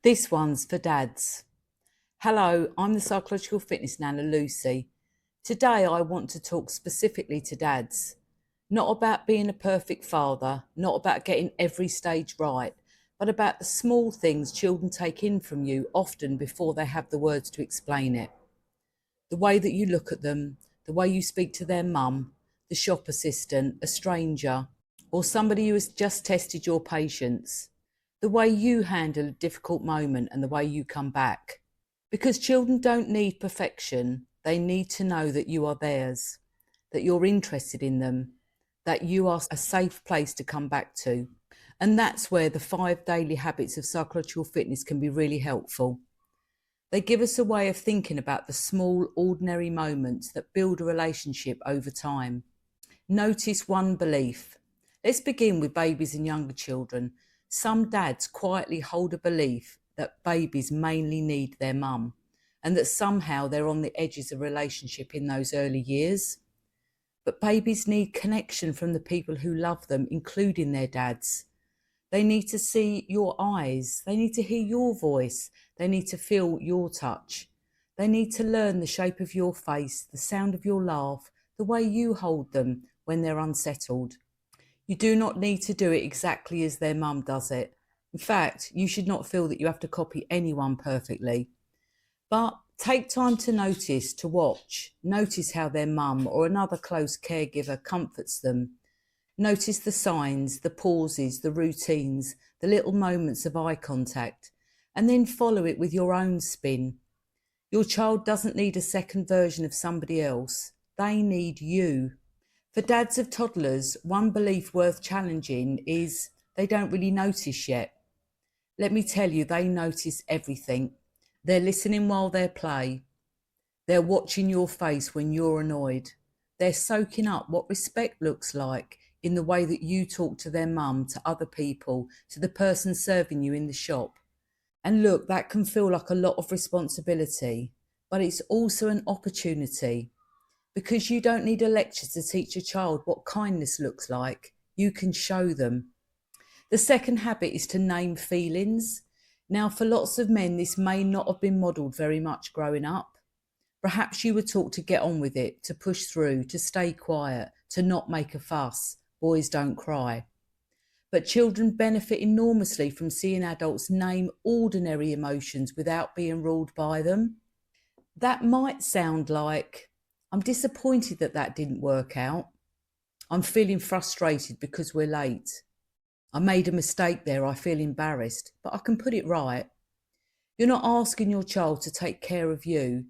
This one's for dads. Hello, I'm the psychological fitness nana Lucy. Today I want to talk specifically to dads. Not about being a perfect father, not about getting every stage right, but about the small things children take in from you often before they have the words to explain it. The way that you look at them, the way you speak to their mum, the shop assistant, a stranger, or somebody who has just tested your patience. The way you handle a difficult moment and the way you come back. Because children don't need perfection, they need to know that you are theirs, that you're interested in them, that you are a safe place to come back to. And that's where the 5 daily habits of psychological fitness can be really helpful. They give us a way of thinking about the small, ordinary moments that build a relationship over time. Notice one belief. Let's begin with babies and younger children. Some dads quietly hold a belief that babies mainly need their mum and that somehow they're on the edges of a relationship in those early years. But babies need connection from the people who love them, including their dads. They need to see your eyes. They need to hear your voice. They need to feel your touch. They need to learn the shape of your face, the sound of your laugh, the way you hold them when they're unsettled. You do not need to do it exactly as their mum does it. In fact, you should not feel that you have to copy anyone perfectly. But take time to notice, to watch. Notice how their mum or another close caregiver comforts them. Notice the signs, the pauses, the routines, the little moments of eye contact, and then follow it with your own spin. Your child doesn't need a second version of somebody else. They need you. For dads of toddlers, one belief worth challenging is they don't really notice yet. Let me tell you, they notice everything. They're listening while they play. They're watching your face when you're annoyed. They're soaking up what respect looks like in the way that you talk to their mum, to other people, to the person serving you in the shop. And look, that can feel like a lot of responsibility, but it's also an opportunity. Because you don't need a lecture to teach a child what kindness looks like. You can show them. The second habit is to name feelings. Now, for lots of men, this may not have been modelled very much growing up. Perhaps you were taught to get on with it, to push through, to stay quiet, to not make a fuss. Boys don't cry. But children benefit enormously from seeing adults name ordinary emotions without being ruled by them. That might sound like, I'm disappointed that didn't work out. I'm feeling frustrated because we're late. I made a mistake there, I feel embarrassed, but I can put it right. You're not asking your child to take care of you.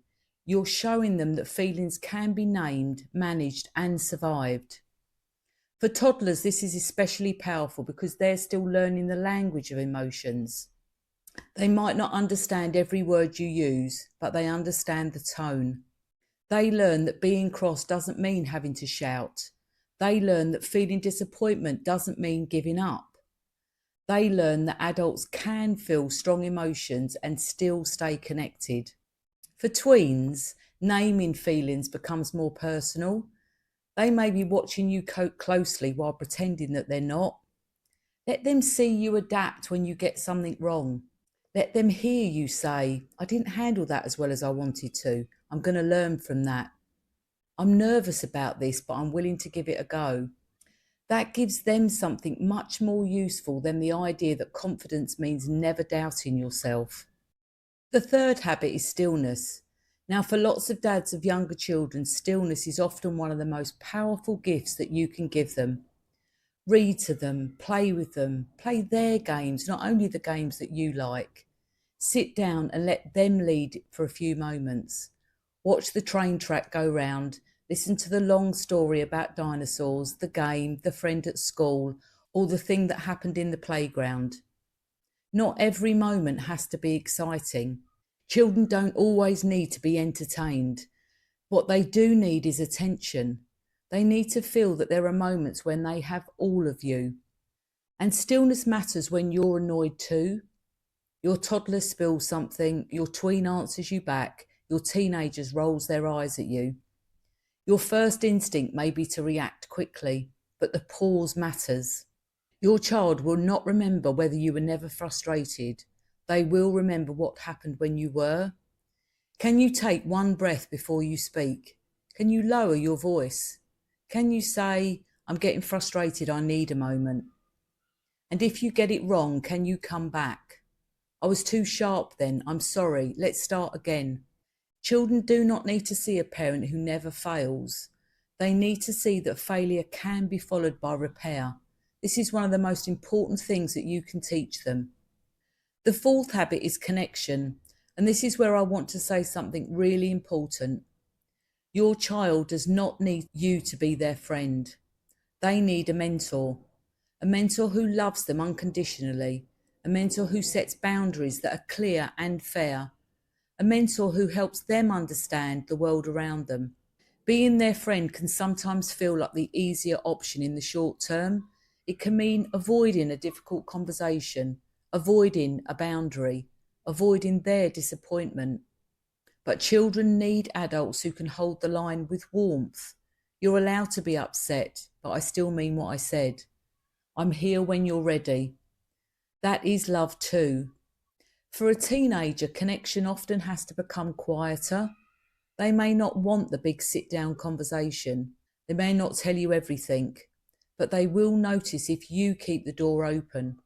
You're showing them that feelings can be named, managed and survived. For toddlers, this is especially powerful because they're still learning the language of emotions. They might not understand every word you use, but they understand the tone. They learn that being cross doesn't mean having to shout. They learn that feeling disappointment doesn't mean giving up. They learn that adults can feel strong emotions and still stay connected. For tweens, naming feelings becomes more personal. They may be watching you closely while pretending that they're not. Let them see you adapt when you get something wrong. Let them hear you say, I didn't handle that as well as I wanted to. I'm going to learn from that. I'm nervous about this, but I'm willing to give it a go. That gives them something much more useful than the idea that confidence means never doubting yourself. The third habit is stillness. Now, for lots of dads of younger children, stillness is often one of the most powerful gifts that you can give them. Read to them, play with them, play their games, not only the games that you like. Sit down and let them lead for a few moments. Watch the train track go round, listen to the long story about dinosaurs, the game, the friend at school, or the thing that happened in the playground. Not every moment has to be exciting. Children don't always need to be entertained. What they do need is attention. They need to feel that there are moments when they have all of you. And stillness matters when you're annoyed too. Your toddler spills something, your tween answers you back, your teenager rolls their eyes at you. Your first instinct may be to react quickly, but the pause matters. Your child will not remember whether you were never frustrated. They will remember what happened when you were. Can you take one breath before you speak? Can you lower your voice? Can you say, I'm getting frustrated, I need a moment? And if you get it wrong, can you come back? I was too sharp then, I'm sorry, let's start again. Children do not need to see a parent who never fails. They need to see that failure can be followed by repair. This is one of the most important things that you can teach them. The fourth habit is connection, and this is where I want to say something really important. Your child does not need you to be their friend. They need a mentor who loves them unconditionally, a mentor who sets boundaries that are clear and fair, a mentor who helps them understand the world around them. Being their friend can sometimes feel like the easier option in the short term. It can mean avoiding a difficult conversation, avoiding a boundary, avoiding their disappointment. But children need adults who can hold the line with warmth. You're allowed to be upset, but I still mean what I said. I'm here when you're ready. That is love too. For a teenager, connection often has to become quieter. They may not want the big sit-down conversation. They may not tell you everything, but they will notice if you keep the door open.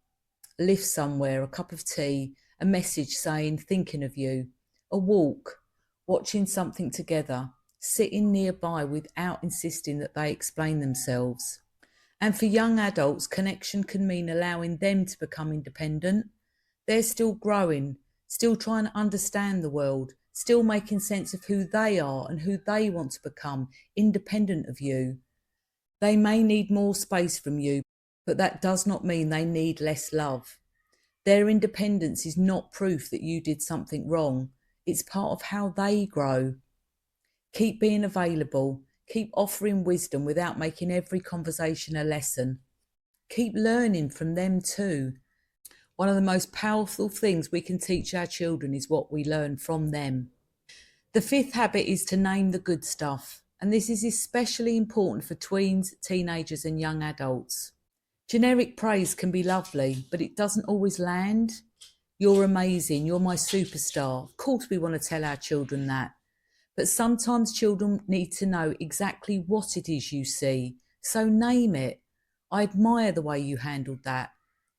A lift somewhere, a cup of tea, a message saying thinking of you, a walk, watching something together, sitting nearby without insisting that they explain themselves. And for young adults, connection can mean allowing them to become independent. They're still growing, still trying to understand the world, still making sense of who they are and who they want to become, independent of you. They may need more space from you, but that does not mean they need less love. Their independence is not proof that you did something wrong. It's part of how they grow. Keep being available. Keep offering wisdom without making every conversation a lesson. Keep learning from them too. One of the most powerful things we can teach our children is what we learn from them. The fifth habit is to name the good stuff, and this is especially important for tweens, teenagers and young adults. Generic praise can be lovely, but it doesn't always land. You're amazing, you're my superstar. Of course we want to tell our children that. But sometimes children need to know exactly what it is you see. So name it. I admire the way you handled that.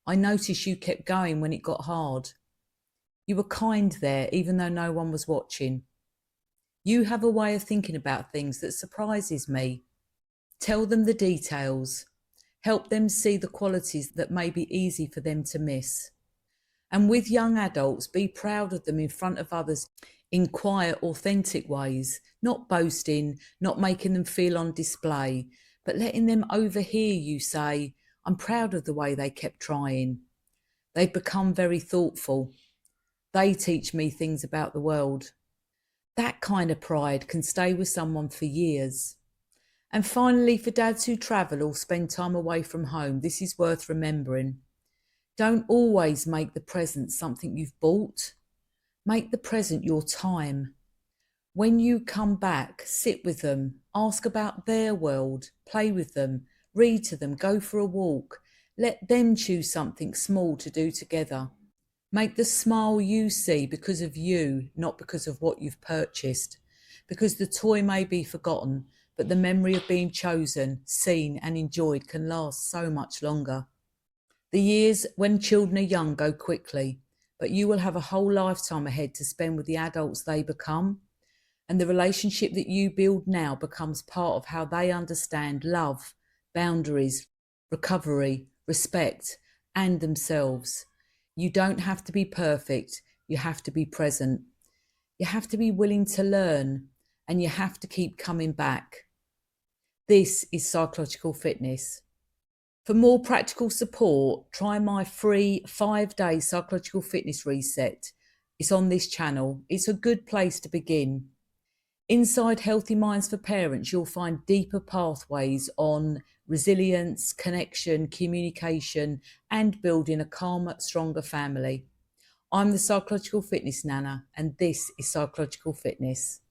I noticed you kept going when it got hard. You were kind there, even though no one was watching. You have a way of thinking about things that surprises me. Tell them the details. Help them see the qualities that may be easy for them to miss. And with young adults, be proud of them in front of others in quiet, authentic ways, not boasting, not making them feel on display, but letting them overhear you say, I'm proud of the way they kept trying. They've become very thoughtful. They teach me things about the world. That kind of pride can stay with someone for years. And finally, for dads who travel or spend time away from home, this is worth remembering. Don't always make the present something you've bought. Make the present your time. When you come back, sit with them, ask about their world, play with them, read to them, go for a walk. Let them choose something small to do together. Make the smile you see because of you, not because of what you've purchased. Because the toy may be forgotten, but the memory of being chosen, seen and enjoyed can last so much longer. The years when children are young go quickly, but you will have a whole lifetime ahead to spend with the adults they become. And the relationship that you build now becomes part of how they understand love, boundaries, recovery, respect, and themselves. You don't have to be perfect. You have to be present. You have to be willing to learn, and you have to keep coming back. This is psychological fitness. For more practical support, try my free 5-day psychological fitness reset. It's on this channel. It's a good place to begin. Inside Healthy Minds for Parents, you'll find deeper pathways on resilience, connection, communication, and building a calmer, stronger family. I'm the Psychological Fitness Nana, and this is Psychological Fitness.